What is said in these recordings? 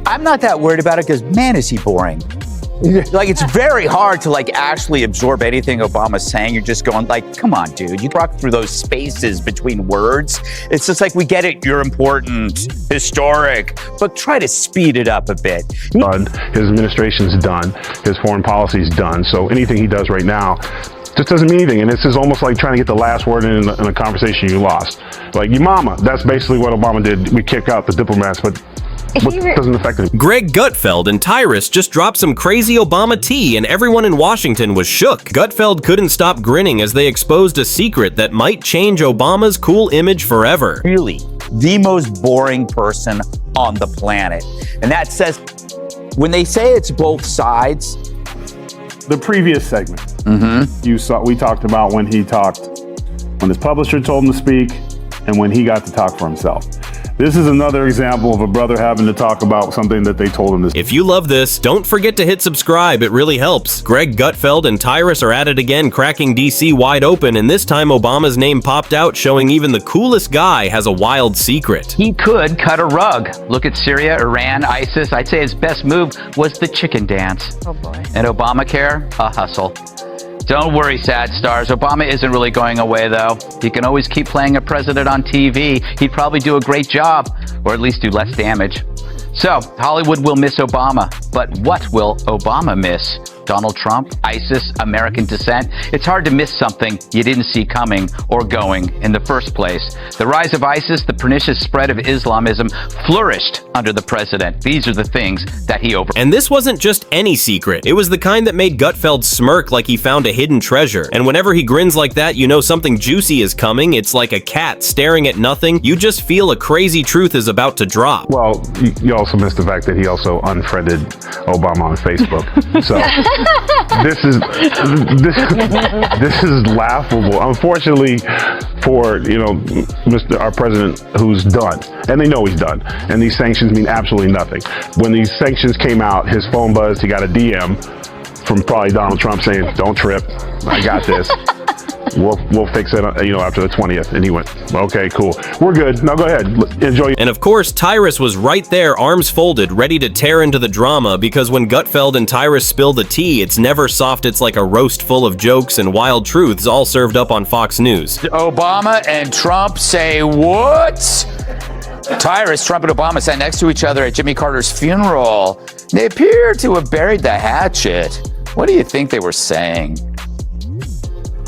I'm not that worried about it because, man, is he boring. Like, it's very hard to actually absorb anything Obama's saying. You're just going come on, dude. You walk through those spaces between words. It's just we get it. You're important, historic, but try to speed it up a bit. Done. His administration's done. His foreign policy's done. So anything he does right now just doesn't mean anything. And this is almost like trying to get the last word in a conversation you lost. Like, your mama. That's basically what Obama did. We kick out the diplomats, but what doesn't affect him. Greg Gutfeld and Tyrus just dropped some crazy Obama tea and everyone in Washington was shook. Gutfeld couldn't stop grinning as they exposed a secret that might change Obama's cool image forever. Really, the most boring person on the planet. And that says, when they say it's both sides. The previous segment, we talked about when his publisher told him to speak and when he got to talk for himself. This is another example of a brother having to talk about something that they told him to. If you love this, don't forget to hit subscribe. It really helps. Greg Gutfeld and Tyrus are at it again, cracking DC wide open, and this time Obama's name popped out, showing even the coolest guy has a wild secret. He could cut a rug. Look at Syria, Iran, ISIS. I'd say his best move was the chicken dance. Oh boy. And Obamacare, a hustle. Don't worry, sad stars. Obama isn't really going away, though. He can always keep playing a president on TV. He'd probably do a great job, or at least do less damage. So, Hollywood will miss Obama, but what will Obama miss? Donald Trump, ISIS, American dissent? It's hard to miss something you didn't see coming or going in the first place. The rise of ISIS, the pernicious spread of Islamism, flourished under the president. These are the things that he overlooked. And this wasn't just any secret. It was the kind that made Gutfeld smirk like he found a hidden treasure. And whenever he grins like that, you know something juicy is coming. It's like a cat staring at nothing. You just feel a crazy truth is about to drop. Well, you also missed the fact that he also unfriended Obama on Facebook. So this is laughable. Unfortunately for our president, who's done, and they know he's done, and these sanctions mean absolutely nothing. When these sanctions came out, his phone buzzed. He got a DM from probably Donald Trump saying, "Don't trip, I got this. We'll fix it, after the 20th." And he went, "Okay, cool. We're good. Now go ahead. Enjoy." And of course, Tyrus was right there, arms folded, ready to tear into the drama, because when Gutfeld and Tyrus spill the tea, it's never soft. It's like a roast full of jokes and wild truths, all served up on Fox News. Obama and Trump say what? Tyrus, Trump and Obama sat next to each other at Jimmy Carter's funeral. They appear to have buried the hatchet. What do you think they were saying?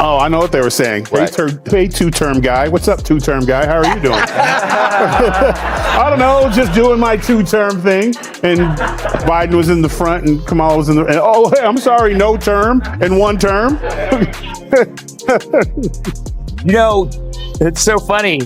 Oh, I know what they were saying. Hey, two-term guy. What's up, two-term guy? How are you doing? I don't know, just doing my two-term thing. And Biden was in the front and Kamala was in the... And, oh, hey, I'm sorry, no term and one term. It's so funny.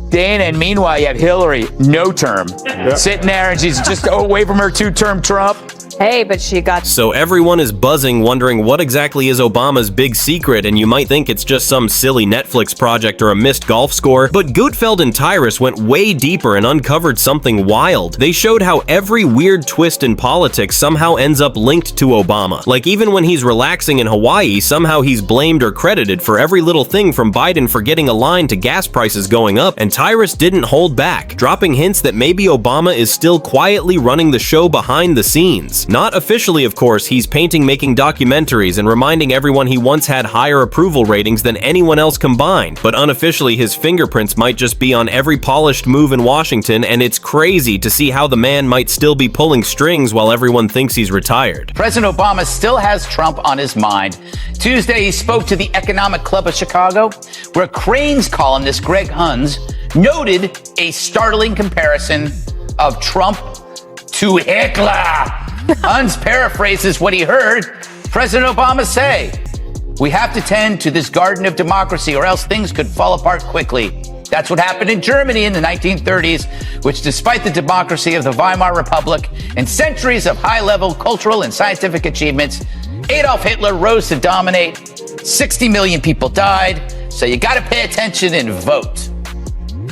Dana, and meanwhile, you have Hillary, no term. Yep. Sitting there and she's just away from her two-term Trump. Hey, but she got... So everyone is buzzing, wondering what exactly is Obama's big secret, and you might think it's just some silly Netflix project or a missed golf score, but Gutfeld and Tyrus went way deeper and uncovered something wild. They showed how every weird twist in politics somehow ends up linked to Obama. Like, even when he's relaxing in Hawaii, somehow he's blamed or credited for every little thing, from Biden forgetting a line to gas prices going up, and Tyrus didn't hold back, dropping hints that maybe Obama is still quietly running the show behind the scenes. Not officially, of course. He's painting, making documentaries, and reminding everyone he once had higher approval ratings than anyone else combined. But unofficially, his fingerprints might just be on every polished move in Washington, and it's crazy to see how the man might still be pulling strings while everyone thinks he's retired. President Obama still has Trump on his mind. Tuesday, he spoke to the Economic Club of Chicago, where Crain's columnist Greg Huns noted a startling comparison of Trump to Hitler. Huns paraphrases what he heard President Obama say. "We have to tend to this garden of democracy or else things could fall apart quickly. That's what happened in Germany in the 1930s, which, despite the democracy of the Weimar Republic and centuries of high-level cultural and scientific achievements, Adolf Hitler rose to dominate. 60 million people died, so you got to pay attention and vote."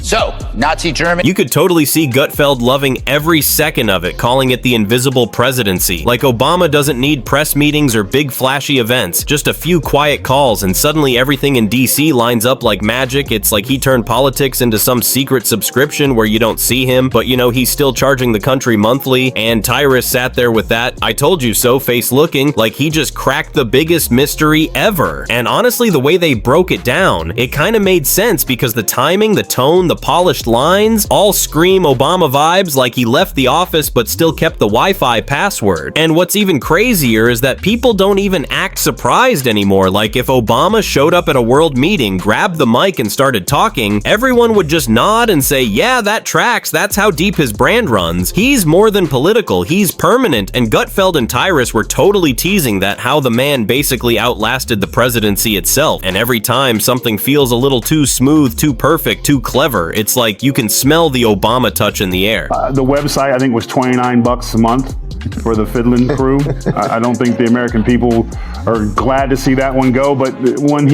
So, Nazi Germany. You could totally see Gutfeld loving every second of it, calling it the invisible presidency. Like Obama doesn't need press meetings or big flashy events, just a few quiet calls and suddenly everything in DC lines up like magic. It's like he turned politics into some secret subscription where you don't see him, but you know he's still charging the country monthly, and Tyrus sat there with that "I told you so" face looking like he just cracked the biggest mystery ever. And honestly, the way they broke it down, it kind of made sense because the timing, the tone, the polished lines all scream Obama vibes, like he left the office but still kept the Wi-Fi password. And what's even crazier is that people don't even act surprised anymore. Like if Obama showed up at a world meeting, grabbed the mic and started talking, everyone would just nod and say, yeah, that tracks, that's how deep his brand runs. He's more than political, he's permanent. And Gutfeld and Tyrus were totally teasing that, how the man basically outlasted the presidency itself. And every time something feels a little too smooth, too perfect, too clever, it's like you can smell the Obama touch in the air. The website, I think, was $29 a month for the fiddling crew. I don't think the American people are glad to see that one go, but when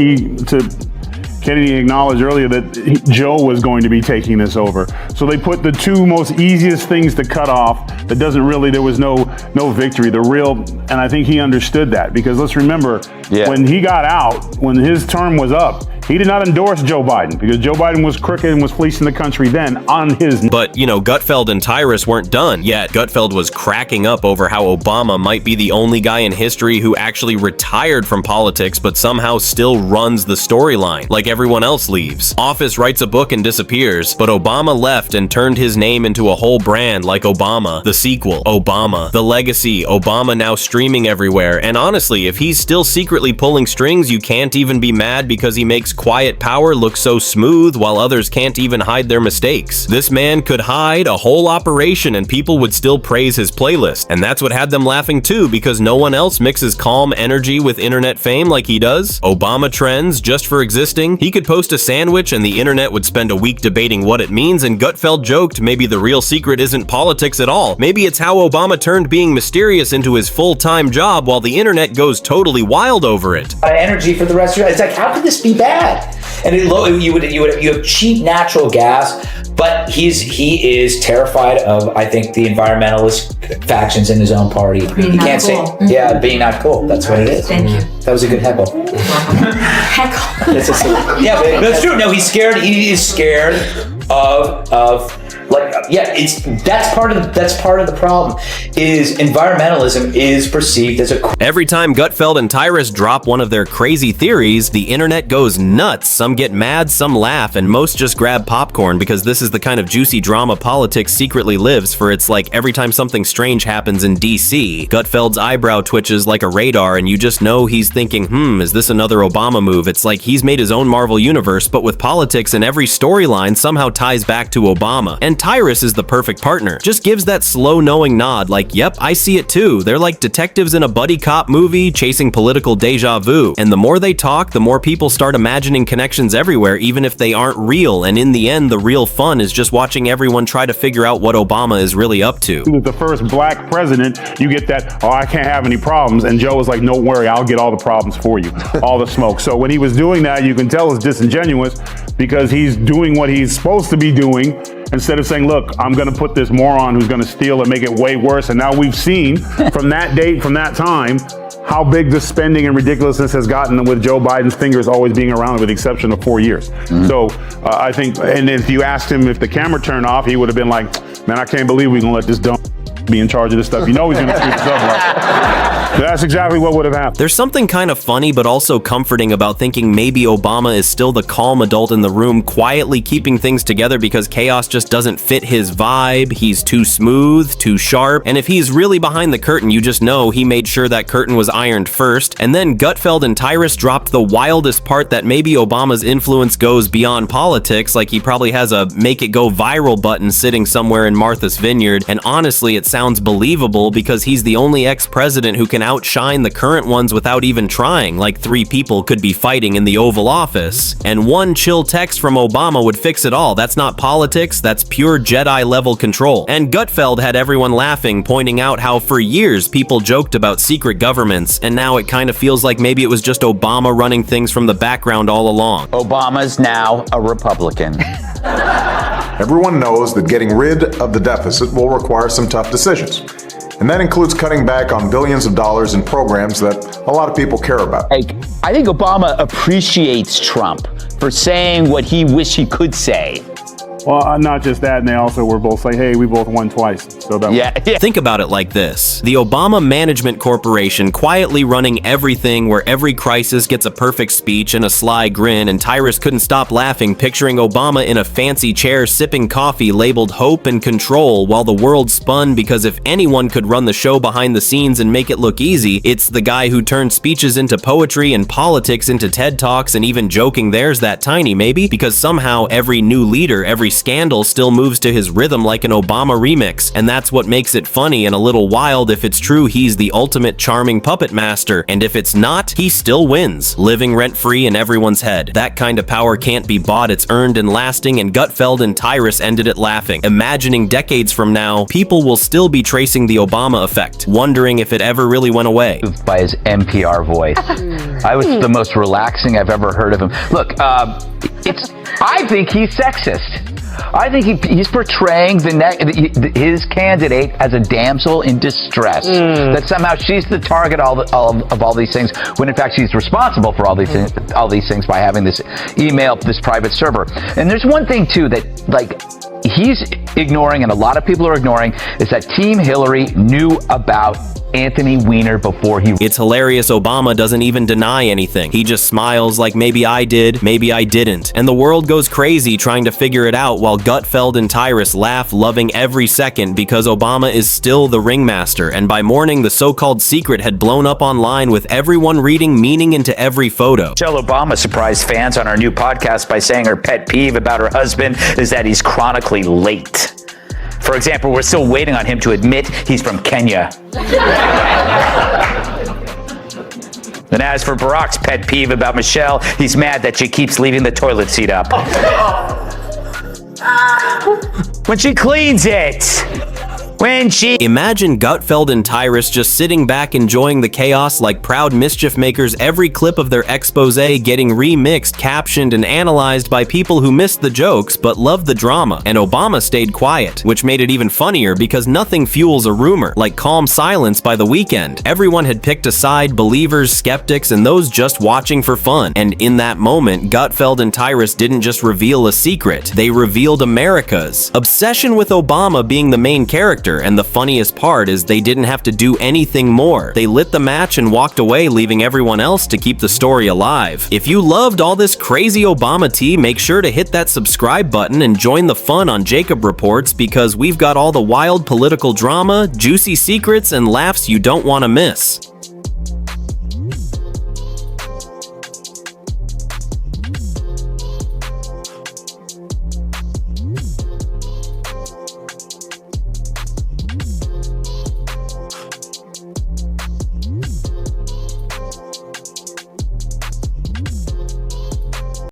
Kennedy acknowledged earlier that Joe was going to be taking this over. So they put the two most easiest things to cut off that there was no victory, and I think he understood that, because let's remember, when he got out, when his term was up, he did not endorse Joe Biden because Joe Biden was crooked and was fleecing the country then on his. But, you know, Gutfeld and Tyrus weren't done yet. Gutfeld was cracking up over how Obama might be the only guy in history who actually retired from politics but somehow still runs the storyline, like everyone else leaves. Office writes a book and disappears, but Obama left and turned his name into a whole brand, like Obama, the sequel, Obama, the legacy, Obama now streaming everywhere. And honestly, if he's still secretly pulling strings, you can't even be mad because he makes quiet power look so smooth while others can't even hide their mistakes. This man could hide a whole operation and people would still praise his playlist. And that's what had them laughing too, because no one else mixes calm energy with internet fame like he does. Obama trends just for existing. He could post a sandwich and the internet would spend a week debating what it means, and Gutfeld joked maybe the real secret isn't politics at all. Maybe it's how Obama turned being mysterious into his full-time job while the internet goes totally wild over it. Energy for the rest of your life. It's like, how could this be bad? And you have cheap natural gas, but he is terrified of, I think, the environmentalist factions in his own party. He can't say, being not cool. That's what it is. Thank you. That was a good heckle. Heckle. Yeah, but that's true. No, he's scared. He is scared of that's part of the problem. Is environmentalism is perceived as a. Every time Gutfeld and Tyrus drop one of their crazy theories, the internet goes nuts. Some get mad, some laugh, and most just grab popcorn, because this is the kind of juicy drama politics secretly lives for. It's like every time something strange happens in DC, Gutfeld's eyebrow twitches like a radar and you just know he's thinking, is this another Obama move? It's like he's made his own Marvel universe, but with politics, and every storyline somehow ties back to Obama. And Tyrus is the perfect partner. Just gives that slow knowing nod like, yep, I see it too. They're like detectives in a buddy cop movie chasing political deja vu. And the more they talk, the more people start imagining connections everywhere, even if they aren't real. And in the end, the real fun is just watching everyone try to figure out what Obama is really up to. He was the first black president. You get that, I can't have any problems. And Joe was like, don't worry, I'll get all the problems for you, all the smoke. So when he was doing that, you can tell it's disingenuous, because he's doing what he's supposed to be doing, instead of saying, look, I'm going to put this moron who's going to steal and make it way worse. And now we've seen from that date, from that time, how big the spending and ridiculousness has gotten, with Joe Biden's fingers always being around, with the exception of 4 years. So I think, and if you asked him if the camera turned off, he would have been like, man, I can't believe we're going to let this dumb be in charge of this stuff. You know he's going to screw this up. That's exactly what would have happened. There's something kind of funny but also comforting about thinking maybe Obama is still the calm adult in the room, quietly keeping things together because chaos just doesn't fit his vibe. He's too smooth, too sharp, and if he's really behind the curtain, you just know he made sure that curtain was ironed first. And then Gutfeld and Tyrus dropped the wildest part, that maybe Obama's influence goes beyond politics, like he probably has a make it go viral button sitting somewhere in Martha's Vineyard. And honestly, it sounds believable because he's the only ex-president who can outshine the current ones without even trying, like 3 people could be fighting in the Oval Office. And one chill text from Obama would fix it all. That's not politics, that's pure Jedi-level control. And Gutfeld had everyone laughing, pointing out how for years people joked about secret governments, and now it kind of feels like maybe it was just Obama running things from the background all along. Obama's now a Republican. Everyone knows that getting rid of the deficit will require some tough decisions. And that includes cutting back on billions of dollars in programs that a lot of people care about. I think Obama appreciates Trump for saying what he wished he could say. Well, not just that, and they also were both like, hey, we both won twice. So that Yeah. Think about it like this. The Obama Management Corporation quietly running everything, where every crisis gets a perfect speech and a sly grin, and Tyrus couldn't stop laughing picturing Obama in a fancy chair sipping coffee labeled hope and control while the world spun, because if anyone could run the show behind the scenes and make it look easy, it's the guy who turned speeches into poetry and politics into TED Talks, and even joking there's that tiny maybe, because somehow every new leader, every scandal still moves to his rhythm like an Obama remix, and that's what makes it funny and a little wild. If it's true he's the ultimate charming puppet master, and if it's not, he still wins, living rent-free in everyone's head. That kind of power can't be bought, it's earned and lasting, and Gutfeld and Tyrus ended it laughing, imagining decades from now, people will still be tracing the Obama effect, wondering if it ever really went away. By his NPR voice. I was the most relaxing I've ever heard of him. Look, I think he's sexist. I think he's portraying his candidate as a damsel in distress. That somehow she's the target of all these things, when in fact she's responsible for all these things by having this email, this private server. And there's one thing too that he's ignoring, and a lot of people are ignoring, is that Team Hillary knew about Anthony Weiner before he... It's hilarious Obama doesn't even deny anything. He just smiles like maybe I did, maybe I didn't. And the world goes crazy trying to figure it out, while Gutfeld and Tyrus laugh, loving every second, because Obama is still the ringmaster. And by morning, the so-called secret had blown up online, with everyone reading meaning into every photo. Michelle Obama surprised fans on our new podcast by saying her pet peeve about her husband is that he's chronically late. For example, we're still waiting on him to admit he's from Kenya. And as for Barack's pet peeve about Michelle, he's mad that she keeps leaving the toilet seat up when she cleans it. Imagine Gutfeld and Tyrus just sitting back enjoying the chaos like proud mischief makers, every clip of their expose getting remixed, captioned, and analyzed by people who missed the jokes but loved the drama. And Obama stayed quiet, which made it even funnier because nothing fuels a rumor like calm silence by The Weeknd. Everyone had picked a side, believers, skeptics, and those just watching for fun. And in that moment, Gutfeld and Tyrus didn't just reveal a secret, they revealed America's obsession with Obama being the main character. And the funniest part is they didn't have to do anything more. They lit the match and walked away, leaving everyone else to keep the story alive. If you loved all this crazy Obama tea, make sure to hit that subscribe button and join the fun on Jacob Reports, because we've got all the wild political drama, juicy secrets, and laughs you don't want to miss.